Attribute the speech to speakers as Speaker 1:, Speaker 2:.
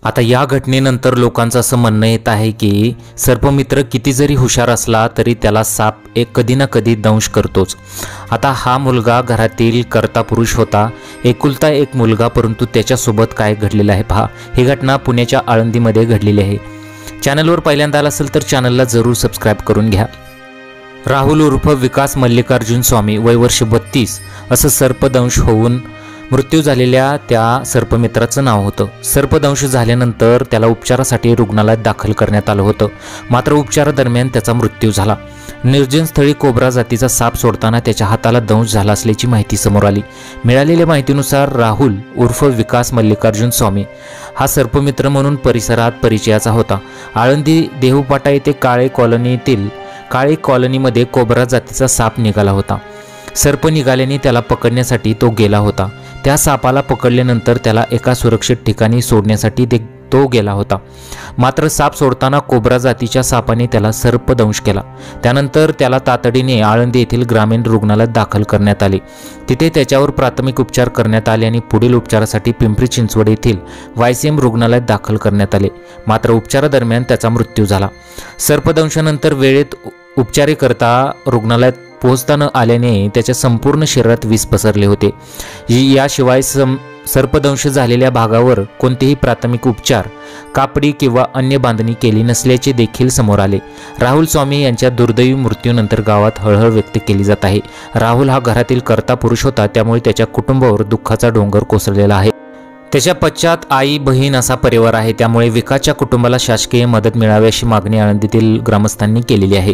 Speaker 1: आता या घटनेनंतर लोकांचं असं म्हणणं येत आहे की सर्पमित्र किती जरी हुशार असला तरी त्याला साप कधी ना कधी दंश करतोच। आता हा मुलगा घरातील कर्ता पुरुष होता, एकुलता एक मुलगा, परंतु त्याच्यासोबत काय घडलेलं आहे पहा। ही घटना पुण्याच्या आळंदीमध्ये घडलेली आहे। चॅनलवर पहिल्यांदा आला असेल तर चॅनलला जरूर सबस्क्राईब करून घ्या। राहुल उर्फ विकास मल्लिकार्जुन स्वामी, वय वर्ष 32, असं सर्पदंश होऊन मृत्यू झालेल्या त्या सर्पमित्राचं नाव होतं। सर्पदंश झाल्यानंतर त्याला उपचारासाठी रुग्णालयात दाखल करण्यात आलं होतं, मात्र उपचारादरम्यान त्याचा मृत्यू झाला। निर्जन स्थळी कोब्रा जातीचा साप सोडताना त्याच्या हाताला दंश झाला असल्याची माहिती समोर आली। मिळालेल्या माहितीनुसार राहुल उर्फ विकास मल्लिकार्जुन स्वामी हा सर्पमित्र म्हणून परिसरात परिचयाचा होता। आळंदी देहूपाटा येथे काळे कॉलनीमध्ये कोब्रा जातीचा साप निघाला होता। सर्प निघाल्याने त्याला पकडण्यासाठी तो गेला होता। त्या सापाला पकडल्यानंतर त्याला एका सुरक्षित ठिकाणी सोडण्यासाठी तो गेला होता, मात्र साप सोडताना कोब्रा जातीच्या सापाने त्याला सर्पदंश केला। त्यानंतर त्याला तातडीने आळंदी येथील ग्रामीण रुग्णालयात दाखल करण्यात आले। तिथे त्याच्यावर प्राथमिक उपचार करण्यात आले आणि पुढील उपचारासाठी पिंपरी चिंचवड येथील YCM रुग्णालयात दाखल करण्यात आले, मात्र उपचारादरम्यान त्याचा मृत्यू झाला। सर्पदंशानंतर वेळेत उपचाराकरता रुग्णालयात पोहोचता न आल्याने त्याच्या संपूर्ण शरीरात विष पसरले होते। याशिवाय सर्पदंश झालेल्या भागावर कोणतेही प्राथमिक उपचार, कापडी किंवा अन्य बांधणी केली नसल्याचे देखील समोर आले। राहुल स्वामी यांच्या दुर्दैवी मृत्यूनंतर गावात हळहळ व्यक्त केली जात आहे। राहुल हा घरातील कर्ता पुरुष होता, त्यामुळे त्याच्या कुटुंबावर दुःखाचा डोंगर कोसळलेला आहे। त्याच्या पश्चात आई बहीण असा परिवार आहे, त्यामुळे विकासच्या कुटुंबाला शासकीय मदत मिळावी अशी मागणी आळंदीतील ग्रामस्थांनी केलेली आहे।